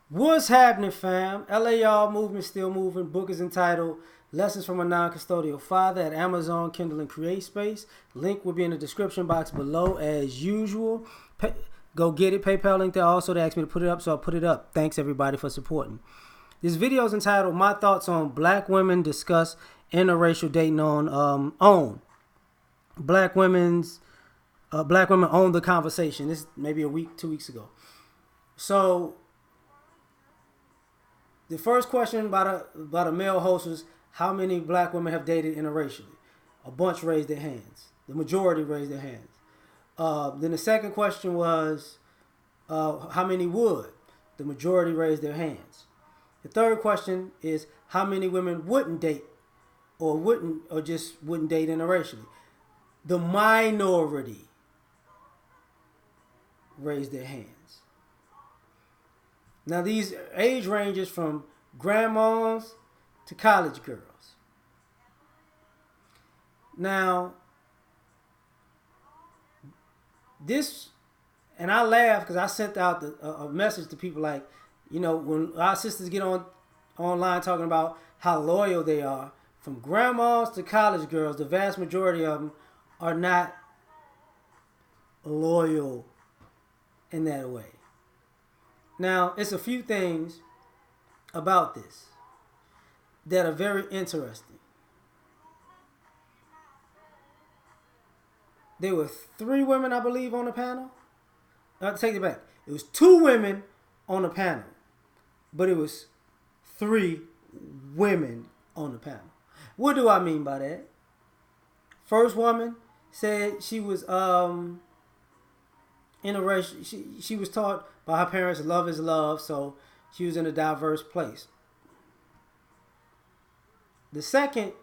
What's happening, fam? L.A.R. movement still moving. Book is entitled Lessons from a Non-Custodial Father at Amazon, Kindle, and Create Space. Link will be in the description box below as usual. Go get it. PayPal link there. Also, they asked me to put it up, so I put it up. Thanks, everybody, for supporting. This video is entitled My Thoughts on Black Women Discuss Interracial Dating on Black Women's Black Women Own the Conversation. This is maybe a week, 2 weeks ago. So the first question by the male host was, how many black women have dated interracially? A bunch raised their hands. The majority raised their hands. Then the second question was, how many would? The majority raised their hands. The third question is, how many women wouldn't date or just wouldn't date interracially? The minority raised their hands. Now, these age ranges from grandmas to college girls. Now, this, and I laugh because I sent out a message to people like, you know, when our sisters get online talking about how loyal they are, from grandmas to college girls, the vast majority of them are not loyal in that way. Now, it's a few things about this that are very interesting. There were 3 women, I believe, on the panel. I'll take it back. It was 2 women on the panel, but it was 3 women on the panel. What do I mean by that? First woman said she was interracial. She was taught by her parents love is love, so she was in a diverse place. The second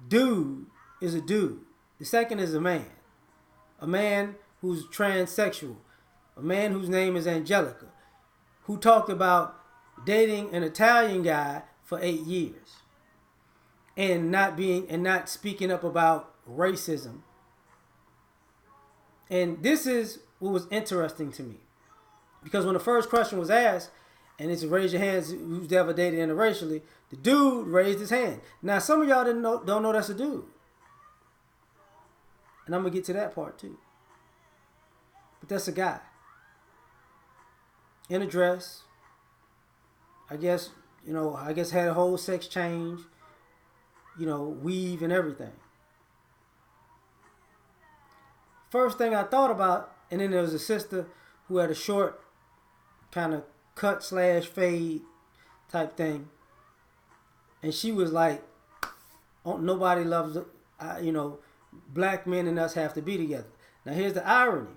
dude is a dude. The second is a man who's transsexual, a man whose name is Angelica, who talked about dating an Italian guy for 8 years and not speaking up about racism. And this is what was interesting to me, because when the first question was asked, and it's raise your hands who's ever dated interracially, the dude raised his hand. Now, some of y'all don't know that's a dude, and I'm gonna get to that part too. But that's a guy in a dress. I guess had a whole sex change, weave and everything. First thing I thought about, and then there was a sister who had a short kind of cut/fade type thing. And she was like, oh, nobody loves, black men and us have to be together. Now here's the irony.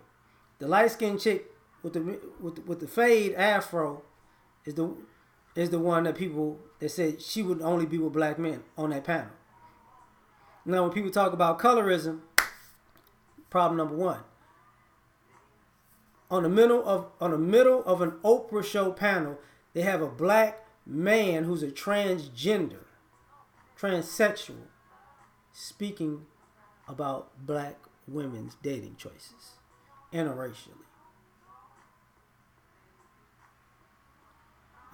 The light-skinned chick with the fade afro is the one that said she would only be with black men on that panel. Now when people talk about colorism, problem number 1. On the middle of an Oprah show panel, they have a black man who's a transsexual, speaking about black women's dating choices interracially.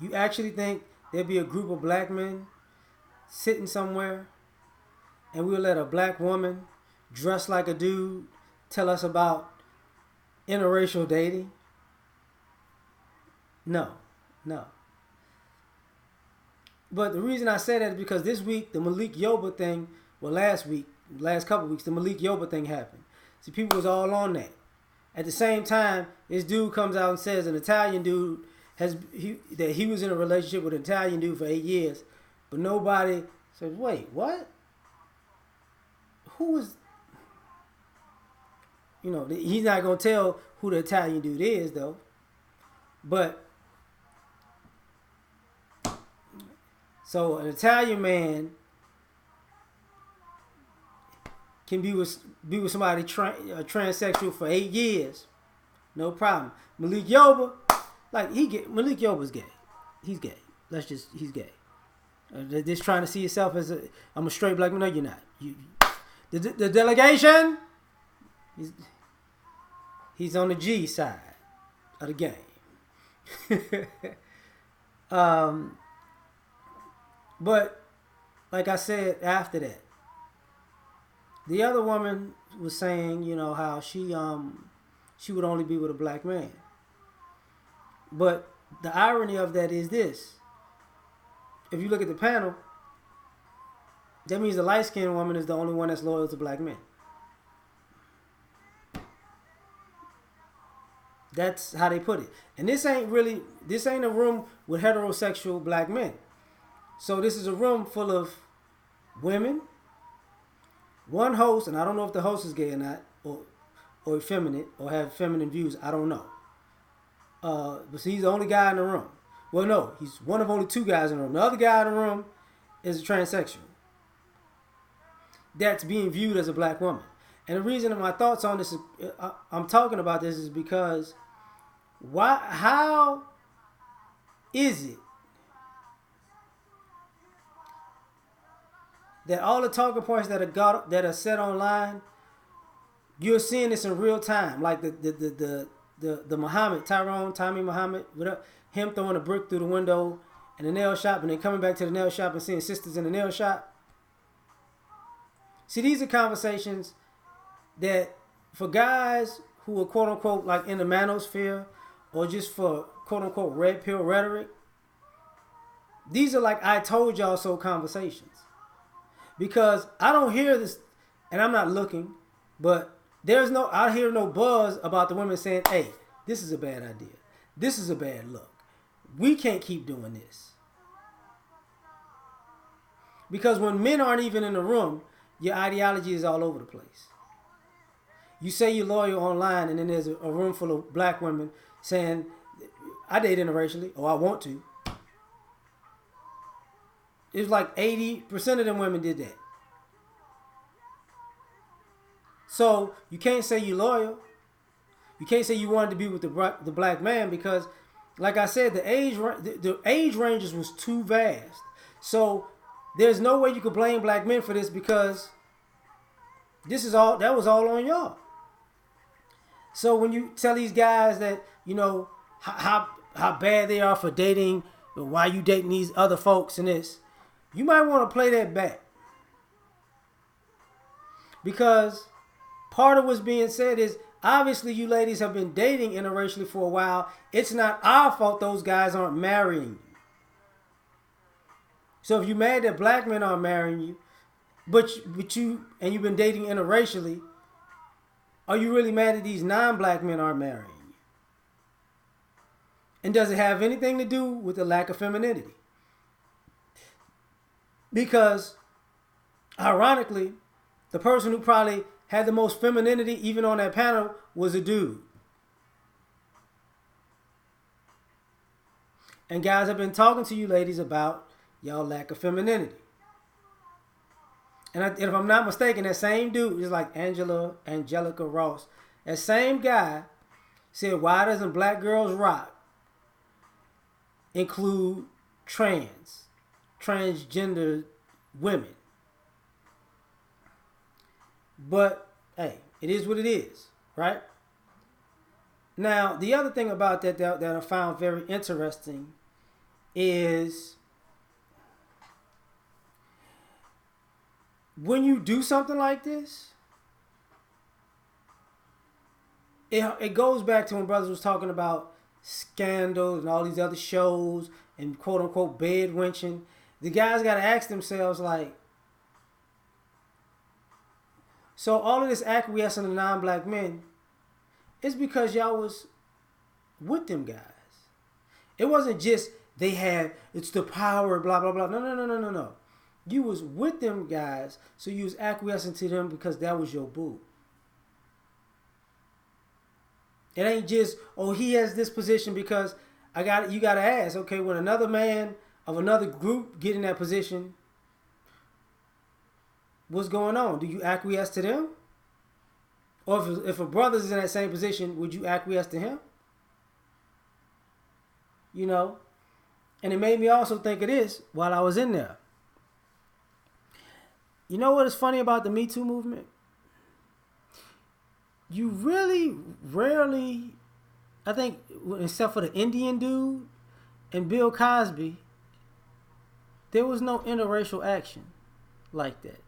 You actually think there'd be a group of black men sitting somewhere and we'll let a black woman dressed like a dude tell us about interracial dating? No. But the reason I say that is because this week, the Malik Yoba thing, last couple of weeks, the Malik Yoba thing happened. See, people was all on that. At the same time, this dude comes out and says an Italian dude that he was in a relationship with an Italian dude for 8 years, but nobody says, wait, what? Who is... he's not going to tell who the Italian dude is, though. But, so an Italian man can be with somebody transsexual for 8 years. No problem. Malik Yoba, Malik Yoba's gay. He's gay. He's gay. Just trying to see yourself as I'm a straight black man. No, you're not. The delegation... He's on the G side of the game. Um, but like I said, after that, the other woman was saying, how she would only be with a black man. But the irony of that is this: if you look at the panel, that means the light skinned woman is the only one that's loyal to black men. That's how they put it. And this ain't a room with heterosexual black men. So this is a room full of women, one host, and I don't know if the host is gay or not, or effeminate, or have feminine views. I don't know. But he's the only guy in the room. Well, no, he's one of only two guys in the room. The other guy in the room is a transsexual that's being viewed as a black woman. And the reason of my thoughts on this, I'm talking about this, is because how is it that all the talking points that are set online, you're seeing this in real time, like the Muhammad, Tommy Muhammad, him throwing a brick through the window in the nail shop, and then coming back to the nail shop and seeing sisters in the nail shop. See, these are conversations that for guys who are quote unquote like in the manosphere, or just for quote unquote red pill rhetoric, these are like I told y'all so conversations. Because I don't hear this, and I'm not looking, but I hear no buzz about the women saying, hey, this is a bad idea. This is a bad look. We can't keep doing this. Because when men aren't even in the room, your ideology is all over the place. You say you're loyal online, and then there's a room full of black women saying, I date interracially, or I want to. It was like 80% of them women did that. So you can't say you're loyal. You can't say you wanted to be with the black man, because, like I said, the age ranges was too vast. So there's no way you could blame black men for this, because that was all on y'all. So when you tell these guys that, how bad they are for dating, or why you dating these other folks and this, you might want to play that back. Because part of what's being said is, obviously you ladies have been dating interracially for a while. It's not our fault those guys aren't marrying you. So if you're mad that black men aren't marrying you, but you've been dating interracially, are you really mad that these non-black men aren't marrying you? And does it have anything to do with the lack of femininity? Because, ironically, the person who probably had the most femininity, even on that panel, was a dude. And guys, I've been talking to you ladies about y'all lack of femininity. And if I'm not mistaken, that same dude is like Angelica Ross. That same guy said, why doesn't Black Girls Rock include transgender women? But, hey, it is what it is, right? Now, the other thing about that I found very interesting is when you do something like this, it goes back to when brothers was talking about Scandal and all these other shows and quote unquote bed wenching. The guys got to ask themselves, like, so all of this acquiescing to non-black men is because y'all was with them guys. It wasn't just it's the power, blah, blah, blah. No. You was with them guys, so you was acquiescing to them because that was your boo. It ain't just, he has this position because you got to ask, okay, when another man of another group get in that position, what's going on? Do you acquiesce to them? Or if a brother's in that same position, would you acquiesce to him? And it made me also think of this while I was in there. You know what is funny about the Me Too movement? You really rarely, I think, except for the Indian dude, and Bill Cosby, there was no interracial action like that.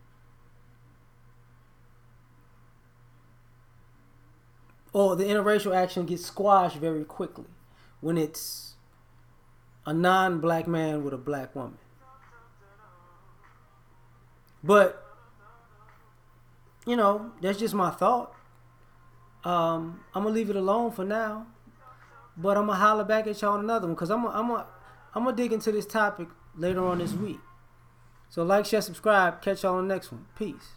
Or the interracial action gets squashed very quickly when it's a non-black man with a black woman. But, you know, that's just my thought. I'm going to leave it alone for now. But I'm going to holler back at y'all on another one. Because I'm going to dig into this topic later on this week. So like, share, subscribe. Catch y'all on the next one. Peace.